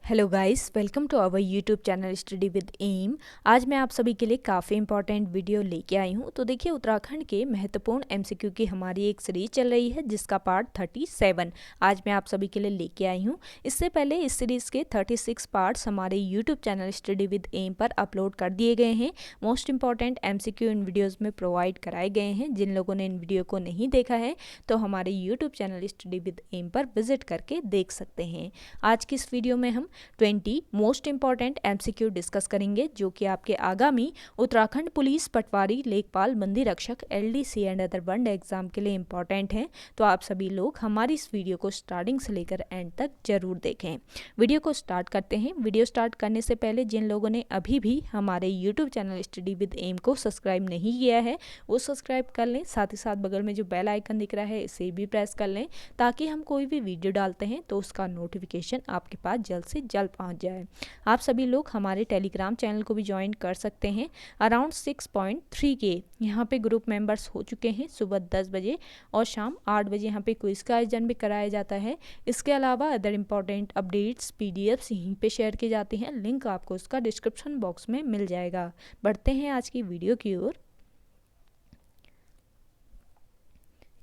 Hello guys, welcome to our YouTube channel study with M. आज मैं आप सभी के लिए काफ़ी इंपॉर्टेंट वीडियो लेके आई हूँ। तो देखिए, उत्तराखंड के महत्वपूर्ण एमसीक्यू की हमारी एक सीरीज चल रही है जिसका पार्ट 37 आज मैं आप सभी के लिए लेके आई हूँ। इससे पहले इस सीरीज़ के 36 पार्ट्स हमारे YouTube channel study with M पर अपलोड कर दिए गए हैं। मोस्ट इंपॉर्टेंट एमसीक्यू इन वीडियोज़ में प्रोवाइड कराए गए हैं। जिन लोगों ने इन वीडियो को नहीं देखा है तो हमारे YouTube channel study with M पर विजिट करके देख सकते हैं। आज की इस वीडियो में हम 20 मोस्ट इंपॉर्टेंट एमसीक्यू डिस्कस करेंगे जो कि आपके आगामी उत्तराखंड पुलिस पटवारी लेखपाल बंदी रक्षक LDC and other one exam के लिए इंपॉर्टेंट हैं। तो आप सभी लोग हमारी इस वीडियो को स्टार्टिंग से लेकर एंड तक जरूर देखें। वीडियो को स्टार्ट करते हैं। वीडियो स्टार्ट करने से पहले जिन लोगों ने अभी भी हमारे YouTube channel study with M को सब्सक्राइब नहीं किया है वो सब्सक्राइब कर लें। साथ ही साथ बगल में जो बेल आइकन दिख रहा है इसे भी प्रेस कर लें ताकि हम कोई भी वीडियो डालते हैं तो उसका नोटिफिकेशन आपके पास जल्द से जल्द पहुंच जाए। आप सभी लोग हमारे टेलीग्राम चैनल को भी ज्वाइन कर सकते हैं। अराउंड 6.3 के यहाँ पे ग्रुप मेंबर्स हो चुके हैं। सुबह 10 बजे और शाम 8 बजे यहाँ पे क्विज का आयोजन भी कराया जाता है। इसके अलावा अदर इंपॉर्टेंट अपडेट्स पीडीएफ्स यहीं पे शेयर की जाती हैं। लिंक आपको उसका डिस्क्रिप्शन बॉक्स में मिल जाएगा। बढ़ते हैं आज की वीडियो की ओर।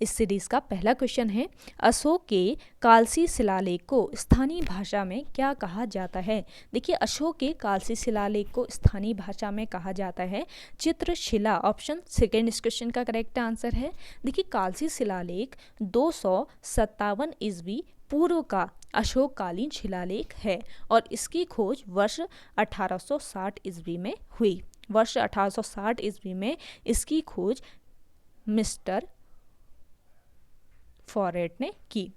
इस सीरीज का पहला क्वेश्चन है, अशोक के कालसी शिलालेख को स्थानीय भाषा में क्या कहा जाता है। देखिए, अशोक के कालसी शिलालेख को स्थानीय भाषा में कहा जाता है चित्रशिला। ऑप्शन सेकेंड इस क्वेश्चन का करेक्ट आंसर है। देखिए, कालसी शिलालेख 257 ईस्वी पूर्व का अशोककालीन शिलालेख है और इसकी खोज वर्ष 1860 ईस्वी में हुई। वर्ष 1860 ईस्वी में इसकी खोज मिस्टर फॉरेट ने की।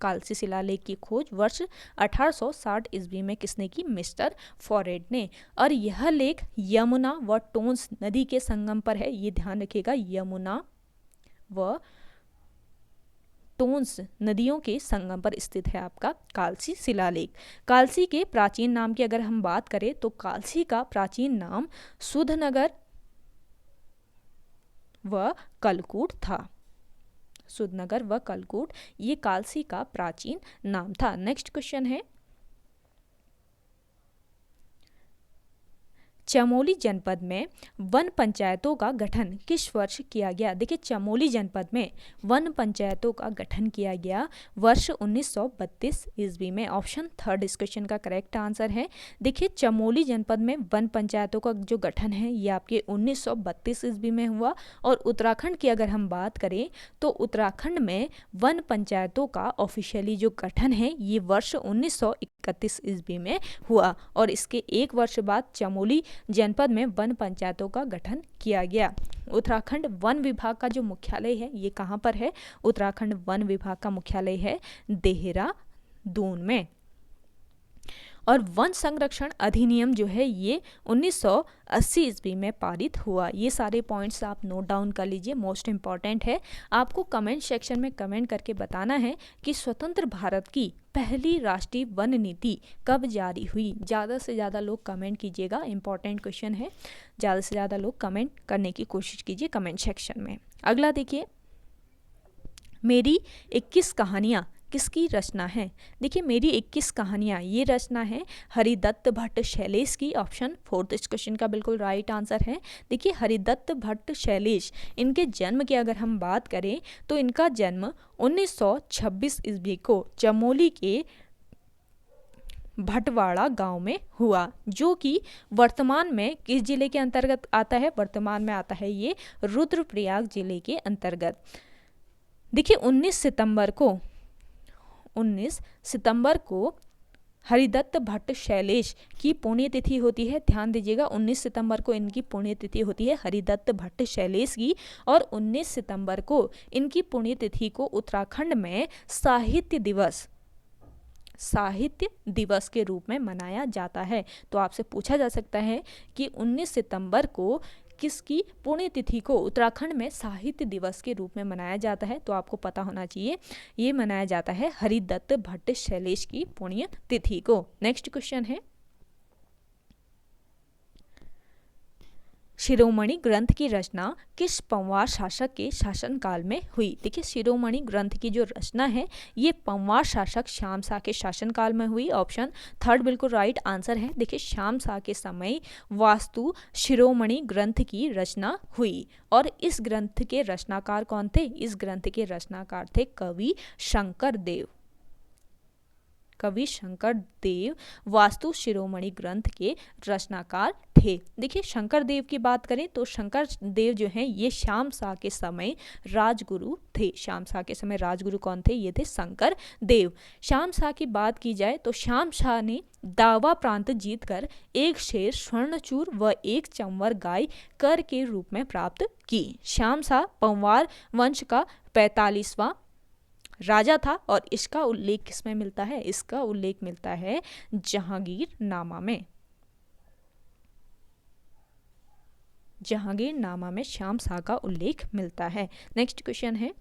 कालसी शिलालेख की खोज वर्ष 1860 ईस्वी में किसने की? मिस्टर फॉरेट ने। और यह लेख यमुना व टोंस नदी के संगम पर है। ये ध्यान रखिएगा, यमुना व टोंस नदियों के संगम पर स्थित है आपका कालसी शिलालेख। कालसी के प्राचीन नाम की अगर हम बात करें तो कालसी का प्राचीन नाम सुधनगर व कलकूट था। सुधनगर व कलकूट ये कालसी का प्राचीन नाम था। नेक्स्ट क्वेश्चन है, चमोली जनपद में वन पंचायतों का गठन किस वर्ष किया गया। देखिए, चमोली जनपद में वन पंचायतों का गठन किया गया वर्ष 1932 ईस्वी में। ऑप्शन थर्ड इस क्वेश्चन का करेक्ट आंसर है। देखिए, चमोली जनपद में वन पंचायतों का जो गठन है ये आपके 1932 ईस्वी में हुआ। और उत्तराखंड की अगर हम बात करें तो उत्तराखंड में वन पंचायतों का ऑफिशियली जो गठन है ये वर्ष 1931 ईस्वी में हुआ। और इसके एक वर्ष बाद चमोली जनपद में वन पंचायतों का गठन किया गया। उत्तराखंड वन विभाग का जो मुख्यालय है ये कहाँ पर है? उत्तराखंड वन विभाग का मुख्यालय है देहरादून में। और वन संरक्षण अधिनियम जो है ये 1980 ईस्वी में पारित हुआ। ये सारे पॉइंट्स आप नोट डाउन कर लीजिए, मोस्ट इंपॉर्टेंट है। आपको कमेंट सेक्शन में कमेंट करके बताना है कि स्वतंत्र भारत की पहली राष्ट्रीय वन नीति कब जारी हुई। ज़्यादा से ज़्यादा लोग कमेंट कीजिएगा, इंपॉर्टेंट क्वेश्चन है। ज़्यादा से ज़्यादा लोग कमेंट करने की कोशिश कीजिए कमेंट सेक्शन में। अगला देखिए, मेरी 21 कहानियाँ किसकी रचना है। देखिए, मेरी 21 कहानियाँ ये रचना है हरिदत्त भट्ट शैलेश की। ऑप्शन फोर्थ इस क्वेश्चन का बिल्कुल राइट आंसर है। देखिए, हरिदत्त भट्ट शैलेश, इनके जन्म की अगर हम बात करें तो इनका जन्म 1926 ईस्वी को चमोली के भटवाड़ा गांव में हुआ, जो कि वर्तमान में किस जिले के अंतर्गत आता है? वर्तमान में आता है ये रुद्रप्रयाग जिले के अंतर्गत। देखिए, 19 सितंबर को हरिदत्त भट्ट शैलेश की पुण्यतिथि होती है। ध्यान दीजिएगा, 19 सितंबर को इनकी पुण्यतिथि होती है हरिदत्त भट्ट शैलेश की। और 19 सितंबर को इनकी पुण्यतिथि को उत्तराखंड में साहित्य दिवस के रूप में मनाया जाता है। तो आपसे पूछा जा सकता है कि 19 सितंबर को किसकी पुण्यतिथि को उत्तराखंड में साहित्य दिवस के रूप में मनाया जाता है? तो आपको पता होना चाहिए, ये मनाया जाता है हरिदत्त भट्ट शैलेश की पुण्यतिथि को। नेक्स्ट क्वेश्चन है, शिरोमणि ग्रंथ की रचना किस पंवार शासक के शासनकाल में हुई? देखिए शिरोमणि ग्रंथ की जो रचना है ये पंवार शासक श्याम शाह के शासनकाल में हुई। ऑप्शन थर्ड बिल्कुल राइट आंसर है। देखिए श्याम शाह के समय वास्तु शिरोमणि ग्रंथ की रचना हुई। और इस ग्रंथ के रचनाकार कौन थे? इस ग्रंथ के रचनाकार थे कवि शंकर देव। कवि शंकर देव वास्तु शिरोमणि ग्रंथ के रचनाकार थे। देखिए शंकर देव की बात करें तो शंकर देव जो हैं ये श्याम शाह के समय राजगुरु थे। श्याम शाह के समय राजगुरु कौन थे? ये थे शंकर देव। श्याम शाह की बात की जाए तो श्याम शाह ने दावा प्रांत जीतकर एक शेर, स्वर्णचूर व एक चंवर गाय कर के रूप में प्राप्त की। श्याम शाह पंवार वंश का 45वां राजा था और इसका उल्लेख किसमें मिलता है? इसका उल्लेख मिलता है जहांगीरनामा में। जहांगीरनामा में श्याम शाह का उल्लेख मिलता है। नेक्स्ट क्वेश्चन है,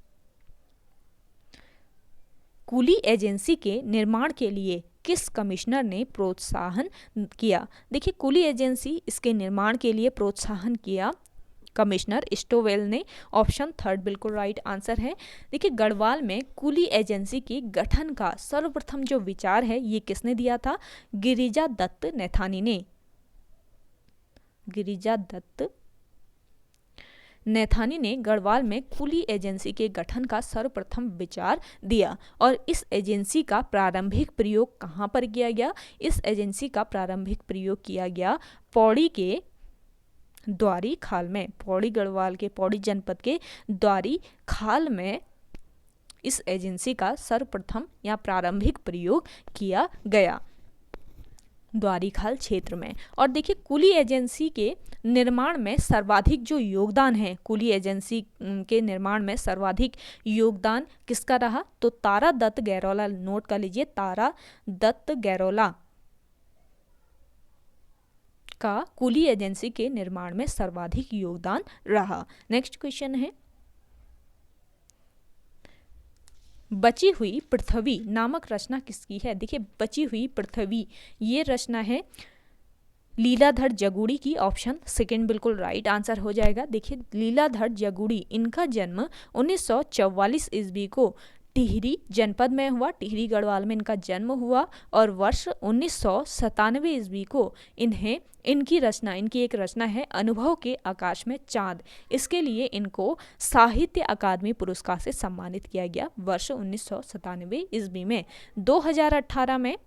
कुली एजेंसी के निर्माण के लिए किस कमिश्नर ने प्रोत्साहन किया? देखिए कुली एजेंसी इसके निर्माण के लिए प्रोत्साहन किया कमिश्नर स्टोवेल ने। ऑप्शन थर्ड बिल्कुल राइट आंसर है। देखिए गढ़वाल में कुली एजेंसी के गठन का सर्वप्रथम जो विचार है ये किसने दिया था? गिरिजा दत्त नैथानी ने। गिरिजा दत्त नैथानी ने गढ़वाल में कुली एजेंसी के गठन का सर्वप्रथम विचार दिया। और इस एजेंसी का प्रारंभिक प्रयोग कहाँ पर किया गया? इस एजेंसी का प्रारंभिक प्रयोग किया गया पौड़ी के द्वारी खाल में। पौड़ी गढ़वाल के पौड़ी जनपद के द्वारी खाल में इस एजेंसी का सर्वप्रथम या प्रारंभिक प्रयोग किया गया, द्वारी खाल क्षेत्र में। और देखिए कुली एजेंसी के निर्माण में सर्वाधिक जो योगदान है, कुली एजेंसी के निर्माण में सर्वाधिक योगदान किसका रहा? तो तारा दत्त गैरोला। नोट कर लीजिए, तारा दत्त गैरोला का कुली एजेंसी के निर्माण में सर्वाधिक योगदान रहा। नेक्स्ट क्वेश्चन है, बची हुई पृथ्वी नामक रचना किसकी है? देखिए बची हुई पृथ्वी ये रचना है लीलाधर जगुड़ी की। ऑप्शन सेकंड बिल्कुल राइट आंसर हो जाएगा। देखिए लीलाधर जगुड़ी, इनका जन्म 1944 ईस्वी को टिहरी जनपद में हुआ। टिहरी गढ़वाल में इनका जन्म हुआ। और वर्ष 1997 ईस्वी को इनकी एक रचना है अनुभव के आकाश में चांद। इसके लिए इनको साहित्य अकादमी पुरस्कार से सम्मानित किया गया वर्ष 1997 ईस्वी में। 2018 में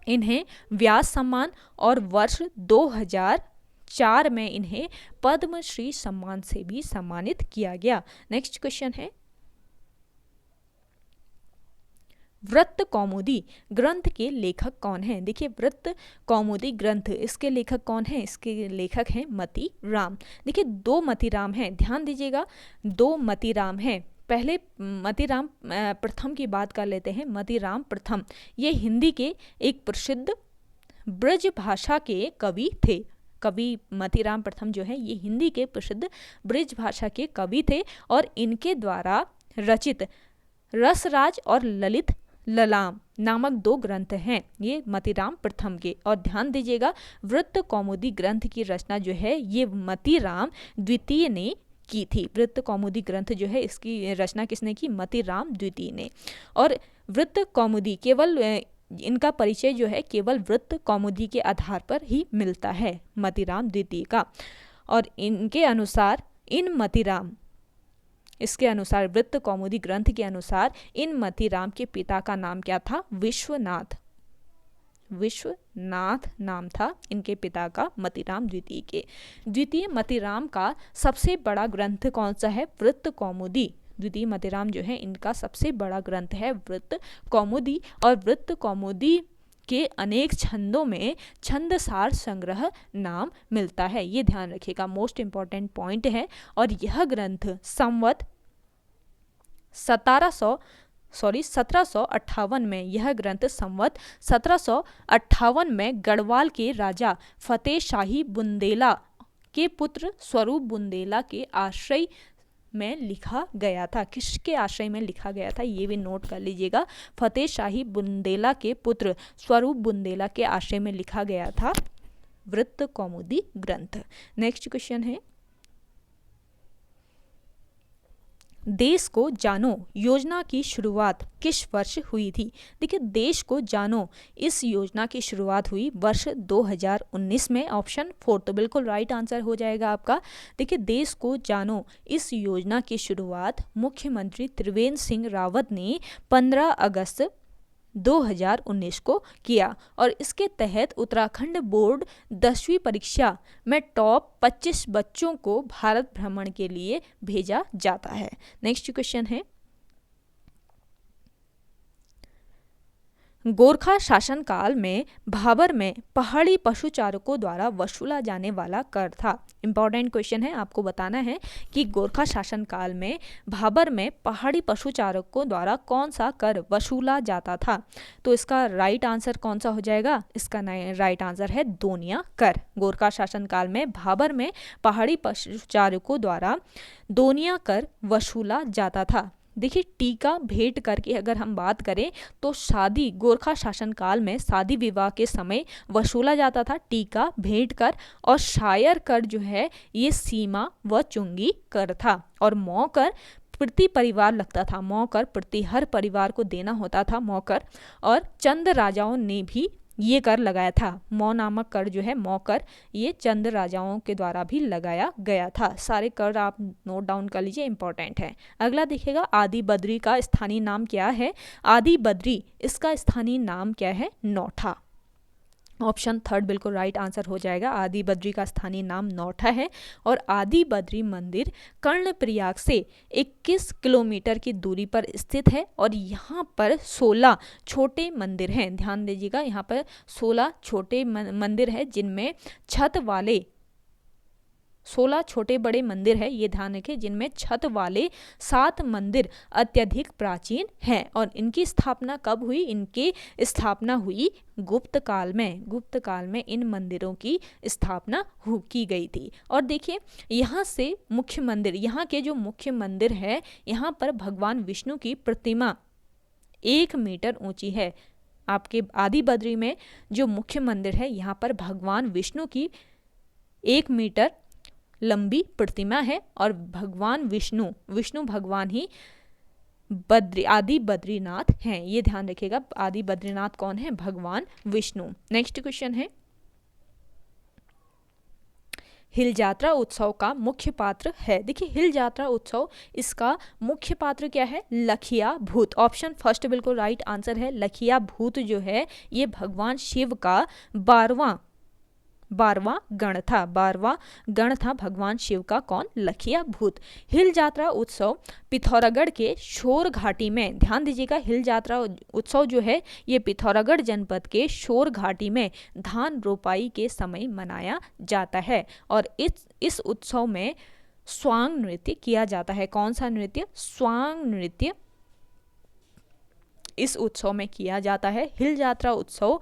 इन्हें व्यास सम्मान और वर्ष 2004 में इन्हें पद्मश्री सम्मान से भी सम्मानित किया गया। नेक्स्ट क्वेश्चन है, वृत्त कौमुदी ग्रंथ के लेखक कौन हैं? देखिए वृत्त कौमुदी ग्रंथ इसके लेखक कौन हैं? इसके लेखक हैं मती राम। देखिए दो मती राम हैं, ध्यान दीजिएगा, दो मती राम हैं। पहले मती राम प्रथम की बात कर लेते हैं। मती राम प्रथम ये हिंदी के एक प्रसिद्ध ब्रज भाषा के कवि थे। कवि मती राम प्रथम जो है ये हिंदी के प्रसिद्ध ब्रज भाषा के कवि थे। और इनके द्वारा रचित रसराज और ललित ललाम नामक दो ग्रंथ हैं ये मतीराम प्रथम के। और ध्यान दीजिएगा वृत्त कौमुदी ग्रंथ की रचना जो है ये मतीराम द्वितीय ने की थी। वृत्त कौमुदी ग्रंथ जो है इसकी रचना किसने की? मतीराम द्वितीय ने। और वृत्त कौमुदी केवल इनका परिचय जो है केवल वृत्त कौमुदी के आधार पर ही मिलता है मतीराम द्वितीय का। और इनके अनुसार इसके अनुसार वृत्त कौमुदी ग्रंथ के अनुसार इन मतीराम के पिता का नाम क्या था? विश्वनाथ। विश्वनाथ नाम था इनके पिता का मतीराम द्वितीय के। द्वितीय मतीराम का सबसे बड़ा ग्रंथ कौन सा है? वृत्त कौमुदी। द्वितीय मतीराम जो है इनका सबसे बड़ा ग्रंथ है वृत्त कौमुदी। और वृत्त कौमुदी के अनेक छंदों में छंदसार संग्रह नाम मिलता है, ये ध्यान रखिएगा, मोस्ट इंपॉर्टेंट पॉइंट है। और यह ग्रंथ संवत 1758 में यह ग्रंथ संवत 1758 में गढ़वाल के राजा फतेह शाही बुंदेला के पुत्र स्वरूप बुंदेला के आश्रय में लिखा गया था। किसके आश्रय में लिखा गया था ये भी नोट कर लीजिएगा। फतेह शाही बुंदेला के पुत्र स्वरूप बुंदेला के आश्रय में लिखा गया था। वृत्त कौमुदी ग्रंथ। नेक्स्ट क्वेश्चन है, देश को जानो योजना की शुरुआत किस वर्ष हुई थी? देखिए, देश को जानो इस योजना की शुरुआत हुई वर्ष 2019 में। ऑप्शन 4 तो बिल्कुल राइट आंसर हो जाएगा आपका। देखिए, देश को जानो इस योजना की शुरुआत मुख्यमंत्री त्रिवेंद्र सिंह रावत ने 15 अगस्त 2019 को किया और इसके तहत उत्तराखंड बोर्ड 10वीं परीक्षा में टॉप 25 बच्चों को भारत भ्रमण के लिए भेजा जाता है। नेक्स्ट क्वेश्चन है, गोरखा शासन काल में भाबर में पहाड़ी पशुचारकों द्वारा वसूला जाने वाला कर था। इंपॉर्टेंट क्वेश्चन है, आपको बताना है कि गोरखा शासन काल में भाबर में पहाड़ी पशुचारकों द्वारा कौन सा कर वसूला जाता था? तो इसका राइट आंसर कौन सा हो जाएगा? इसका राइट आंसर है दोनिया कर। गोरखा शासन काल में भाबर में पहाड़ी पशुचारकों द्वारा दोनिया कर वसूला जाता था। देखिए, टीका भेंट कर की अगर हम बात करें तो शादी, गोरखा शासन काल में शादी विवाह के समय वसूला जाता था टीका भेंट कर, और शायर कर जो है ये सीमा व चुंगी कर था, और मौकर प्रति परिवार लगता था। मौकर प्रति हर परिवार को देना होता था मौकर, और चंद राजाओं ने भी ये कर लगाया था। मौ नामक कर जो है मौकर, ये चंद राजाओं के द्वारा भी लगाया गया था। सारे कर आप नोट डाउन कर लीजिए, इंपॉर्टेंट है। अगला देखिएगा, आदि बद्री का स्थानीय नाम क्या है? आदि बद्री, इसका स्थानीय नाम क्या है? नौठा। ऑप्शन 3 बिल्कुल राइट आंसर हो जाएगा। आदि बद्री का स्थानीय नाम नौठा है, और आदि बद्री मंदिर कर्णप्रयाग से 21 किलोमीटर की दूरी पर स्थित है, और यहाँ पर 16 छोटे मंदिर हैं। ध्यान दीजिएगा, यहाँ पर 16 छोटे मंदिर हैं, जिनमें छत वाले 16 छोटे बड़े मंदिर है, ये ध्यान रखें, जिनमें छत वाले 7 मंदिर अत्यधिक प्राचीन हैं। और इनकी स्थापना कब हुई? इनकी स्थापना हुई गुप्त काल में। गुप्त काल में इन मंदिरों की स्थापना की गई थी। और देखिए, यहाँ से मुख्य मंदिर, यहाँ के जो मुख्य मंदिर है, यहाँ पर भगवान विष्णु की प्रतिमा 1 मीटर ऊंची है। आपके आदि बद्री में जो मुख्य मंदिर है, यहाँ पर भगवान विष्णु की 1 मीटर लंबी प्रतिमा है, और भगवान विष्णु भगवान ही आदि बद्रीनाथ हैं। ये ध्यान रखिएगा, आदि बद्रीनाथ कौन है? भगवान विष्णु। नेक्स्ट क्वेश्चन है, हिल यात्रा उत्सव का मुख्य पात्र है? देखिए, हिल यात्रा उत्सव, इसका मुख्य पात्र क्या है? लखिया भूत। ऑप्शन 1 बिल्कुल राइट आंसर है। लखिया भूत जो है ये भगवान शिव का 12वां गण था। 12वां गण था भगवान शिव का। कौन? लखिया भूत। हिल यात्रा उत्सव पिथौरागढ़ के शोर घाटी में, ध्यान दीजिएगा, हिल यात्रा उत्सव जो है ये पिथौरागढ़ जनपद के शोर घाटी में धान रोपाई के समय मनाया जाता है। और इस उत्सव में स्वांग नृत्य किया जाता है। कौन सा नृत्य? स्वांग नृत्य इस उत्सव में किया जाता है। हिल यात्रा उत्सव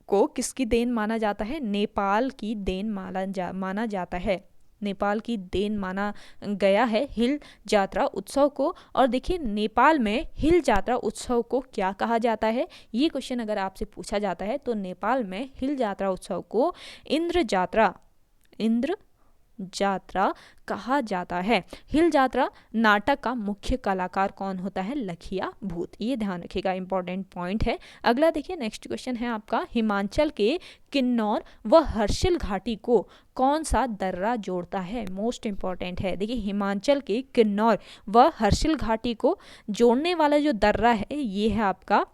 को किसकी देन माना जाता है? नेपाल की देन माना जाता है। नेपाल की देन माना गया है हिल यात्रा उत्सव को। और देखिए, नेपाल में हिल यात्रा उत्सव को क्या कहा जाता है? ये क्वेश्चन अगर आपसे पूछा जाता है तो नेपाल में हिल यात्रा उत्सव को इंद्र यात्रा कहा जाता है। हिल यात्रा नाटक का मुख्य कलाकार कौन होता है? लखिया भूत। ये ध्यान रखिएगा, इंपॉर्टेंट पॉइंट है। अगला देखिए, नेक्स्ट क्वेश्चन है आपका, हिमाचल के किन्नौर व हर्षिल घाटी को कौन सा दर्रा जोड़ता है? मोस्ट इंपॉर्टेंट है। देखिए, हिमाचल के किन्नौर व हर्षिल घाटी को जोड़ने वाला जो दर्रा है ये है आपका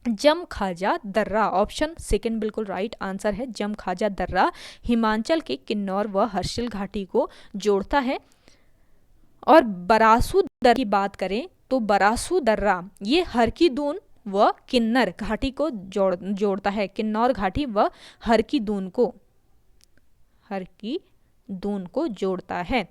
जम खाजा दर्रा। ऑप्शन 2 बिल्कुल राइट आंसर है। जम खाजा दर्रा हिमाचल के किन्नौर व हर्षिल घाटी को जोड़ता है। और बरासू दर्रा की बात करें तो बरासू दर्रा ये हरकी-दून व किन्नर घाटी को जोड़ता है। किन्नौर घाटी व हरकी-दून को जोड़ता है।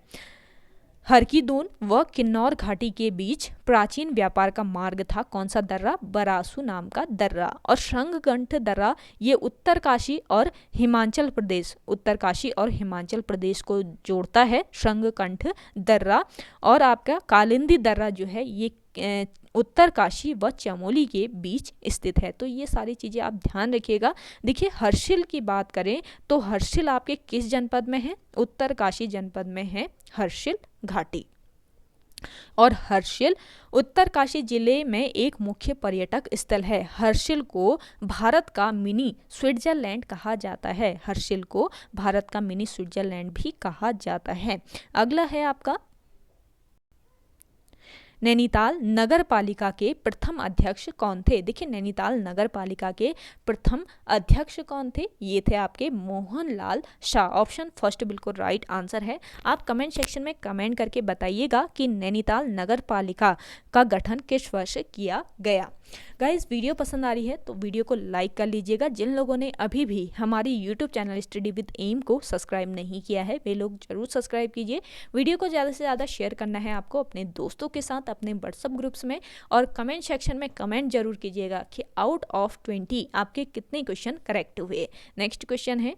हरकी-दून व किन्नौर घाटी के बीच प्राचीन व्यापार का मार्ग था। कौन सा दर्रा? बरासू नाम का दर्रा। और श्रृंगकंठ दर्रा ये उत्तरकाशी और हिमाचल प्रदेश को जोड़ता है, श्रृंगकंठ दर्रा। और आपका कालिंदी दर्रा जो है ये उत्तरकाशी व चमोली के बीच स्थित है। तो ये सारी चीज़ें आप ध्यान रखिएगा। देखिए हर्षिल की बात करें तो हर्षिल आपके किस जनपद में है? उत्तरकाशी जनपद में है हर्षिल घाटी। और हर्षिल उत्तरकाशी जिले में एक मुख्य पर्यटक स्थल है। हर्षिल को भारत का मिनी स्विट्जरलैंड कहा जाता है। हर्षिल को भारत का मिनी स्विट्जरलैंड भी कहा जाता है। अगला है आपका नैनीताल नगर पालिका के प्रथम अध्यक्ष कौन थे? देखिए नैनीताल नगर पालिका के प्रथम अध्यक्ष कौन थे? ये थे आपके मोहन लाल शाह। ऑप्शन फर्स्ट बिल्कुल राइट आंसर है। आप कमेंट सेक्शन में कमेंट करके बताइएगा कि नैनीताल नगर पालिका का गठन किस वर्ष किया गया। गाइस वीडियो पसंद आ रही है तो वीडियो को लाइक कर लीजिएगा। जिन लोगों ने अभी भी हमारी YouTube channel study with M को सब्सक्राइब नहीं किया है वे लोग जरूर सब्सक्राइब कीजिए। वीडियो को ज़्यादा से ज़्यादा शेयर करना है आपको अपने दोस्तों के साथ, अपने व्हाट्सएप ग्रुप्स में, और कमेंट सेक्शन में कमेंट जरूर कीजिएगा कि आउट ऑफ 20 आपके कितने क्वेश्चन करेक्ट हुए। नेक्स्ट क्वेश्चन है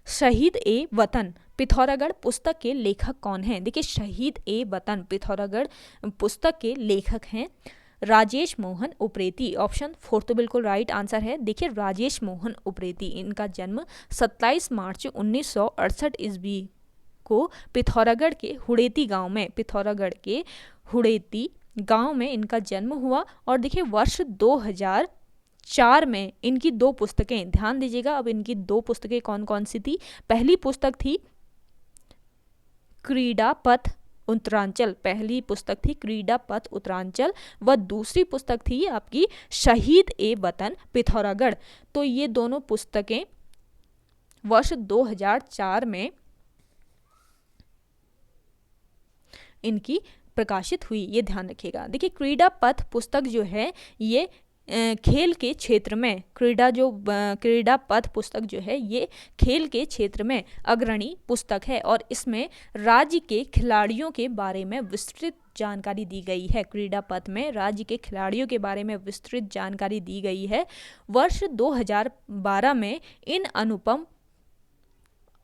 शहीद ए वतन पिथौरागढ़ पुस्तक के लेखक कौन हैं? देखिए शहीद ए वतन पिथौरागढ़ पुस्तक के लेखक हैं राजेश मोहन उप्रेती। ऑप्शन फोर्थ तो बिल्कुल राइट आंसर है। देखिए राजेश मोहन उप्रेती, इनका जन्म 27 मार्च 1968 ईस्वी को पिथौरागढ़ के हुड़ेती गांव में, पिथौरागढ़ के हुड़ेती गांव में इनका जन्म हुआ। और देखिए वर्ष 2004 में इनकी 2 पुस्तकें, ध्यान दीजिएगा अब इनकी 2 पुस्तकें कौन कौन सी थी। पहली पुस्तक थी क्रीड़ा पथ उत्तरांचल, पहली पुस्तक थी क्रीड़ा पथ उत्तरांचल व दूसरी पुस्तक थी आपकी शहीद ए वतन पिथौरागढ़। तो ये दोनों पुस्तकें वर्ष 2004 में इनकी प्रकाशित हुई, ये ध्यान रखिएगा। देखिए क्रीड़ा पथ पुस्तक जो है ये खेल के क्षेत्र में, क्रीड़ा पथ पुस्तक जो है ये खेल के क्षेत्र में अग्रणी पुस्तक है और इसमें राज्य के खिलाड़ियों के बारे में विस्तृत जानकारी दी गई है। क्रीड़ा पथ में राज्य के खिलाड़ियों के बारे में विस्तृत जानकारी दी गई है। वर्ष 2012 में इन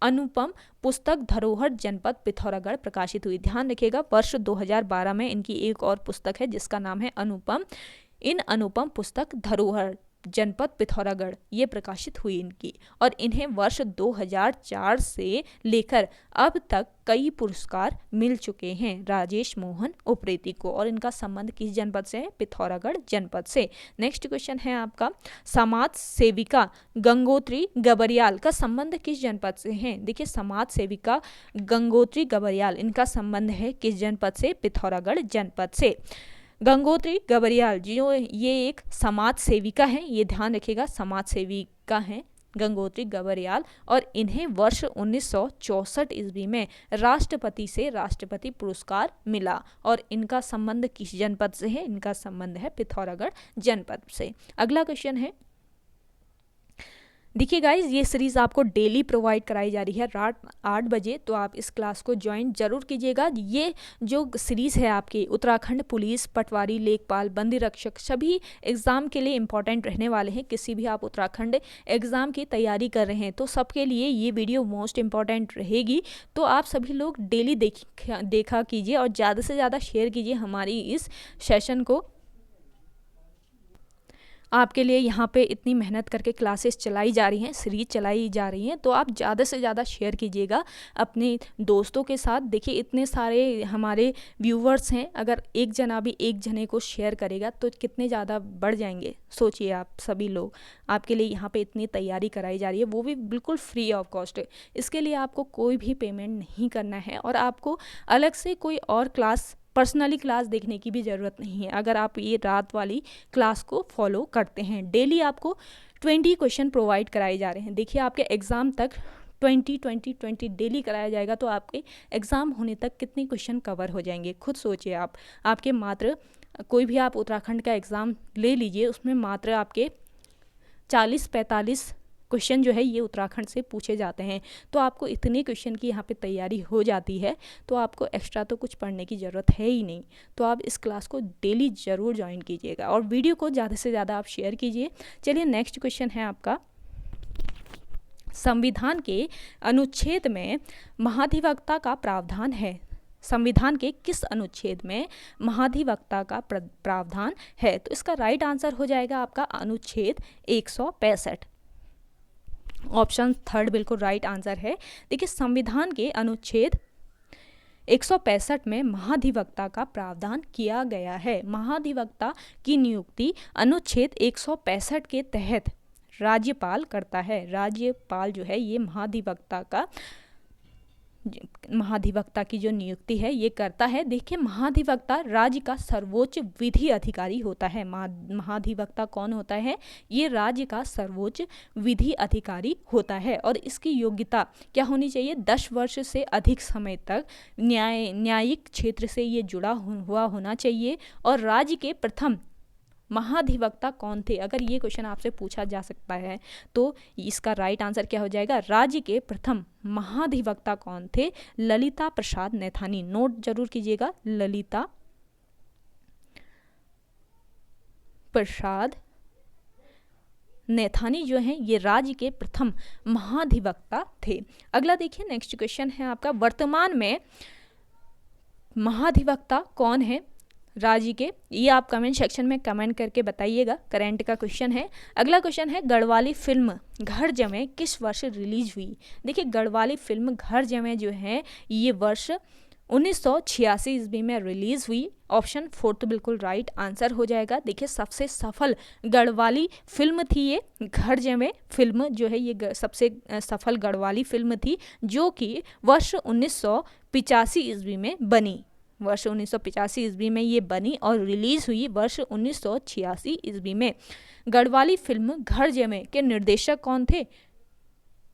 अनुपम पुस्तक धरोहर जनपद पिथौरागढ़ प्रकाशित हुई। ध्यान रखिएगा वर्ष 2012 में इनकी एक और पुस्तक है जिसका नाम है अनुपम पुस्तक धरोहर जनपद पिथौरागढ़, ये प्रकाशित हुई इनकी। और इन्हें वर्ष 2004 से लेकर अब तक कई पुरस्कार मिल चुके हैं राजेश मोहन उप्रेती को। और इनका संबंध किस जनपद से है? पिथौरागढ़ जनपद से। नेक्स्ट क्वेश्चन है आपका समाज सेविका गंगोत्री गबरियाल का संबंध किस जनपद से है? देखिए समाज सेविका गंगोत्री गबरियाल, इनका संबंध है किस जनपद से? पिथौरागढ़ जनपद से। गंगोत्री गबरियाल जो ये एक समाज सेविका हैं, ये ध्यान रखिएगा समाज सेविका हैं गंगोत्री गबरियाल। और इन्हें वर्ष 1964 ईस्वी में राष्ट्रपति से राष्ट्रपति पुरस्कार मिला। और इनका संबंध किस जनपद से है? इनका संबंध है पिथौरागढ़ जनपद से। अगला क्वेश्चन है, देखिए गाइज ये सीरीज़ आपको डेली प्रोवाइड कराई जा रही है रात 8 बजे, तो आप इस क्लास को ज्वाइन जरूर कीजिएगा। ये जो सीरीज़ है आपकी उत्तराखंड पुलिस, पटवारी, लेखपाल, बंदी रक्षक सभी एग्ज़ाम के लिए इम्पॉर्टेंट रहने वाले हैं। किसी भी आप उत्तराखंड एग्ज़ाम की तैयारी कर रहे हैं तो सबके लिए ये वीडियो मोस्ट इम्पॉर्टेंट रहेगी। तो आप सभी लोग डेली देखा कीजिए और ज़्यादा से ज़्यादा शेयर कीजिए हमारी इस सेशन को। आपके लिए यहाँ पे इतनी मेहनत करके क्लासेस चलाई जा रही हैं, सीरीज चलाई जा रही हैं, तो आप ज़्यादा से ज़्यादा शेयर कीजिएगा अपने दोस्तों के साथ। देखिए इतने सारे हमारे व्यूवर्स हैं, अगर एक जना भी एक जने को शेयर करेगा तो कितने ज़्यादा बढ़ जाएंगे। सोचिए आप सभी लोग, आपके लिए यहाँ पे इतनी तैयारी कराई जा रही है, वो भी बिल्कुल फ्री ऑफ कॉस्ट। इसके लिए आपको कोई भी पेमेंट नहीं करना है और आपको अलग से कोई और क्लास, पर्सनली क्लास देखने की भी ज़रूरत नहीं है। अगर आप ये रात वाली क्लास को फॉलो करते हैं, डेली आपको 20 क्वेश्चन प्रोवाइड कराए जा रहे हैं। देखिए आपके एग्ज़ाम तक 20 डेली कराया जाएगा, तो आपके एग्ज़ाम होने तक कितने क्वेश्चन कवर हो जाएंगे खुद सोचिए आप। आपके मात्र कोई भी आप उत्तराखंड का एग्ज़ाम ले लीजिए, उसमें मात्र आपके 40-45 क्वेश्चन जो है ये उत्तराखंड से पूछे जाते हैं। तो आपको इतने क्वेश्चन की यहाँ पे तैयारी हो जाती है, तो आपको एक्स्ट्रा तो कुछ पढ़ने की ज़रूरत है ही नहीं। तो आप इस क्लास को डेली ज़रूर ज्वाइन कीजिएगा और वीडियो को ज़्यादा से ज़्यादा आप शेयर कीजिए। चलिए नेक्स्ट क्वेश्चन है आपका, संविधान के अनुच्छेद में महाधिवक्ता का प्रावधान है। संविधान के किस अनुच्छेद में महाधिवक्ता का प्रावधान है? तो इसका राइट आंसर हो जाएगा आपका अनुच्छेद 165। ऑप्शन थर्ड बिल्कुल राइट आंसर है। देखिए संविधान के अनुच्छेद 165 में महाधिवक्ता का प्रावधान किया गया है। महाधिवक्ता की नियुक्ति अनुच्छेद 165 के तहत राज्यपाल करता है। राज्यपाल जो है ये महाधिवक्ता की जो नियुक्ति है ये करता है। देखिए महाधिवक्ता राज्य का सर्वोच्च विधि अधिकारी होता है। महाधिवक्ता कौन होता है? ये राज्य का सर्वोच्च विधि अधिकारी होता है और इसकी योग्यता क्या होनी चाहिए? 10 वर्ष से अधिक समय तक न्यायिक क्षेत्र से ये जुड़ा हुआ होना चाहिए। और राज्य के प्रथम महाधिवक्ता कौन थे? अगर ये क्वेश्चन आपसे पूछा जा सकता है तो इसका राइट आंसर क्या हो जाएगा? राज्य के प्रथम महाधिवक्ता कौन थे? ललिता प्रसाद नैथानी। नोट जरूर कीजिएगा, ललिता प्रसाद नैथानी जो हैं ये राज्य के प्रथम महाधिवक्ता थे। अगला देखिए नेक्स्ट क्वेश्चन है आपका, वर्तमान में महाधिवक्ता कौन है राज्य के? ये आप कमेंट सेक्शन में कमेंट करके बताइएगा। करंट का क्वेश्चन है। अगला क्वेश्चन है, गढ़वाली फिल्म घर जमे किस वर्ष रिलीज हुई? देखिए गढ़वाली फिल्म घर जमे जो है ये वर्ष 1986 ईस्वी में रिलीज हुई। ऑप्शन फोर्थ बिल्कुल राइट आंसर हो जाएगा। देखिए सबसे सफल गढ़वाली फिल्म थी ये घर जमे फिल्म जो है ये सबसे सफल गढ़वाली फिल्म थी जो कि वर्ष 1985 ईस्वी में बनी। वर्ष 1985 ईस्वी में ये बनी और रिलीज हुई वर्ष 1986 ईस्वी में। गढ़वाली फिल्म घर जमे के निर्देशक कौन थे?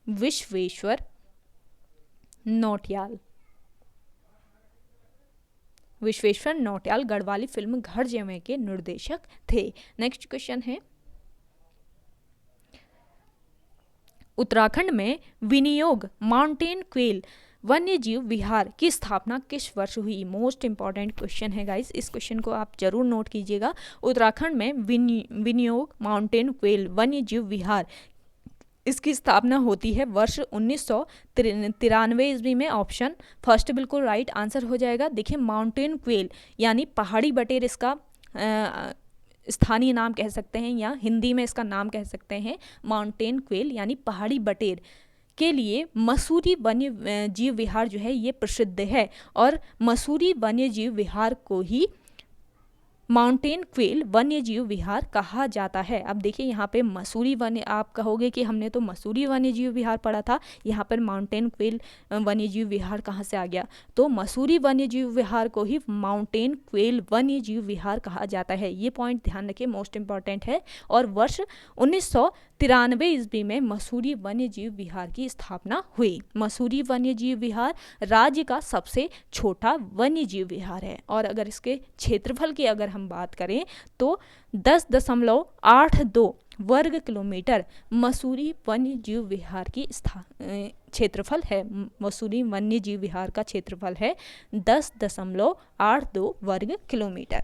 विश्वेश्वर नौटियाल। विश्वेश्वर नौटियाल गढ़वाली फिल्म घर जमे के निर्देशक थे। नेक्स्ट क्वेश्चन है, उत्तराखंड में विनियोग माउंटेन क्वेल वन्य जीव विहार की स्थापना किस वर्ष हुई? मोस्ट इंपॉर्टेंट क्वेश्चन है गाइस, इस क्वेश्चन को आप जरूर नोट कीजिएगा। उत्तराखंड में विनियोग माउंटेन क्वेल वन्य जीव विहार इसकी स्थापना होती है वर्ष 1993 ईस्वी में। ऑप्शन फर्स्ट बिल्कुल राइट आंसर हो जाएगा। देखिए माउंटेन क्वेल यानी पहाड़ी बटेर इसका स्थानीय नाम कह सकते हैं या हिंदी में इसका नाम कह सकते हैं। माउंटेन क्वेल यानी पहाड़ी बटेर के लिए मसूरी वन्य जीव विहार जो है ये प्रसिद्ध है और मसूरी वन्य जीव विहार को ही माउंटेन क्वेल वन्य जीव विहार कहा जाता है। अब देखिए यहाँ पे मसूरी वन्य, आप कहोगे कि हमने तो मसूरी वन्य जीव विहार पढ़ा था, यहाँ पर माउंटेन क्वेल वन्य जीव विहार कहाँ से आ गया? तो मसूरी वन्य जीव विहार को ही माउंटेन क्वेल वन्य जीव विहार कहा जाता है। ये पॉइंट ध्यान रखिए, मोस्ट इंपॉर्टेंट है। और वर्ष 1993 ईस्वी में मसूरी वन्य जीव विहार की स्थापना हुई। मसूरी वन्य जीव विहार राज्य का सबसे छोटा वन्य जीव विहार है और अगर इसके क्षेत्रफल की अगर हम बात करें तो 10.82 वर्ग किलोमीटर मसूरी वन्य जीव विहार की क्षेत्रफल है। मसूरी वन्य जीव विहार का क्षेत्रफल है 10.82 वर्ग किलोमीटर।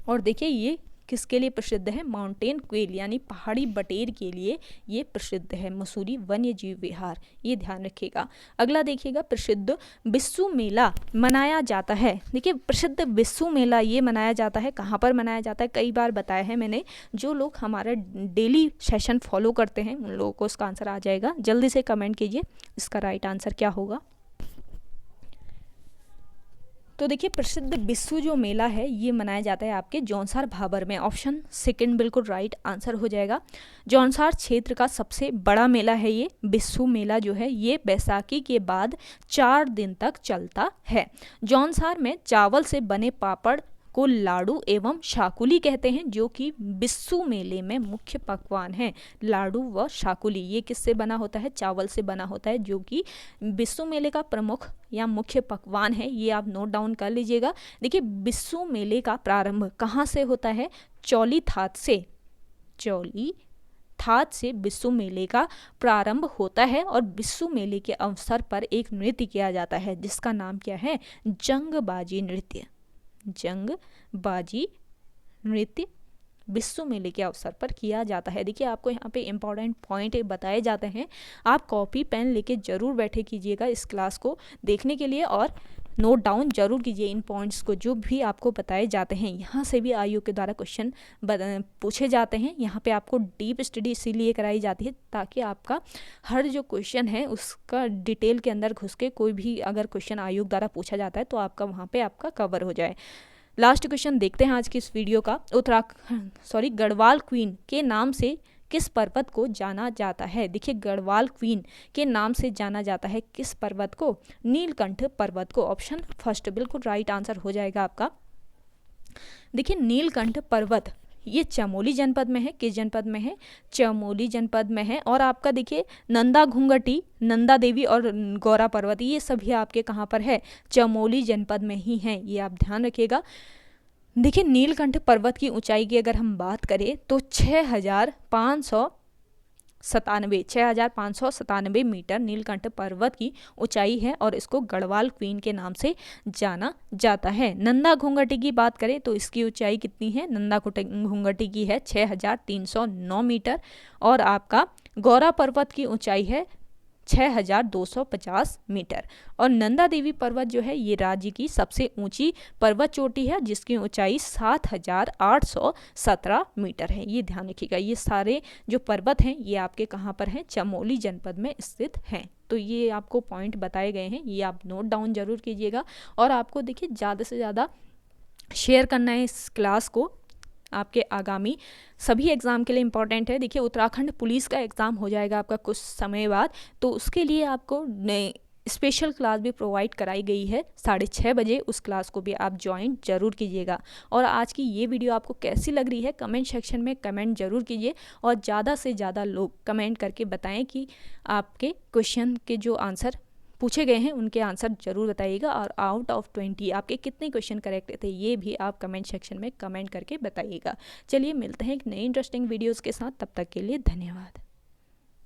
और देखिए ये किसके लिए प्रसिद्ध है? माउंटेन क्वेल यानी पहाड़ी बटेर के लिए ये प्रसिद्ध है मसूरी वन्य जीव विहार, ये ध्यान रखिएगा। अगला देखिएगा, प्रसिद्ध बिस्सू मेला मनाया जाता है। देखिए प्रसिद्ध बिस्सू मेला ये मनाया जाता है, कहाँ पर मनाया जाता है? कई बार बताया है मैंने, जो लोग हमारा डेली सेशन फॉलो करते हैं उन लोगों को इसका आंसर आ जाएगा। जल्दी से कमेंट कीजिए इसका राइट आंसर क्या होगा। तो देखिए प्रसिद्ध बिस्सू जो मेला है ये मनाया जाता है आपके जौनसार भाबर में। ऑप्शन सेकंड बिल्कुल राइट आंसर हो जाएगा। जौनसार क्षेत्र का सबसे बड़ा मेला है ये बिस्सू मेला जो है ये बैसाखी के बाद 4 दिन तक चलता है। जौनसार में चावल से बने पापड़ को लाडू एवं शाकुली कहते हैं जो कि बिस्सू मेले में मुख्य पकवान हैं। लाडू व शाकुली ये किससे बना होता है? चावल से बना होता है जो कि बिस्सू मेले का प्रमुख या मुख्य पकवान है। ये आप नोट डाउन कर लीजिएगा। देखिए बिस्सू मेले का प्रारंभ कहाँ से होता है? चौली थात से। चौली थात से बिस्सू मेले का प्रारंभ होता है और बिस्सू मेले के अवसर पर एक नृत्य किया जाता है जिसका नाम क्या है? जंगबाजी नृत्य। जंगबाजी नृत्य बिस्सू मेले के अवसर पर किया जाता है। देखिए आपको यहाँ पे इम्पॉर्टेंट पॉइंट बताए जाते हैं, आप कॉपी पेन लेके जरूर बैठे कीजिएगा इस क्लास को देखने के लिए और नोट डाउन जरूर कीजिए इन पॉइंट्स को जो भी आपको बताए जाते हैं। यहाँ से भी आयोग के द्वारा क्वेश्चन पूछे जाते हैं। यहाँ पे आपको डीप स्टडी इसीलिए कराई जाती है ताकि आपका हर जो क्वेश्चन है उसका डिटेल के अंदर घुस के कोई भी अगर क्वेश्चन आयोग द्वारा पूछा जाता है तो आपका वहाँ पे आपका कवर हो जाए। लास्ट क्वेश्चन देखते हैं आज की इस वीडियो का। गढ़वाल क्वीन के नाम से किस पर्वत को जाना जाता है? देखिए, गढ़वाल क्वीन के नाम से जाना जाता है किस पर्वत को? नीलकंठ पर्वत को। ऑप्शन फर्स्ट बिल्कुल राइट आंसर हो जाएगा आपका। देखिए, नीलकंठ पर्वत ये चमोली जनपद में है। किस जनपद में है? चमोली जनपद में है। और आपका देखिए नंदा घुंघटी, नंदा देवी और गौरा पर्वत ये सभी आपके कहाँ पर है? चमोली जनपद में ही हैं। ये आप ध्यान रखिएगा। देखिए, नीलकंठ पर्वत की ऊंचाई की अगर हम बात करें तो 6,597 मीटर नीलकंठ पर्वत की ऊंचाई है और इसको गढ़वाल क्वीन के नाम से जाना जाता है। नंदा घुंघटी की बात करें तो इसकी ऊंचाई कितनी है? नंदा घुंघटी की है 6,309 मीटर और आपका गौरा पर्वत की ऊंचाई है 6,250 मीटर। और नंदा देवी पर्वत जो है ये राज्य की सबसे ऊंची पर्वत चोटी है जिसकी ऊंचाई 7,817 मीटर है। ये ध्यान रखिएगा। ये सारे जो पर्वत हैं ये आपके कहाँ पर हैं? चमोली जनपद में स्थित हैं। तो ये आपको पॉइंट बताए गए हैं, ये आप नोट डाउन जरूर कीजिएगा। और आपको देखिए ज़्यादा से ज़्यादा शेयर करना है इस क्लास को, आपके आगामी सभी एग्ज़ाम के लिए इम्पॉर्टेंट है। देखिए, उत्तराखंड पुलिस का एग्ज़ाम हो जाएगा आपका कुछ समय बाद, तो उसके लिए आपको स्पेशल क्लास भी प्रोवाइड कराई गई है 6:30 बजे। उस क्लास को भी आप ज्वाइन जरूर कीजिएगा। और आज की ये वीडियो आपको कैसी लग रही है कमेंट सेक्शन में कमेंट जरूर कीजिए और ज़्यादा से ज़्यादा लोग कमेंट करके बताएं कि आपके क्वेश्चन के जो आंसर पूछे गए हैं उनके आंसर जरूर बताइएगा। और आउट ऑफ 20 आपके कितने क्वेश्चन करेक्ट थे ये भी आप कमेंट सेक्शन में कमेंट करके बताइएगा। चलिए मिलते हैं एक नई इंटरेस्टिंग वीडियोज़ के साथ, तब तक के लिए धन्यवाद।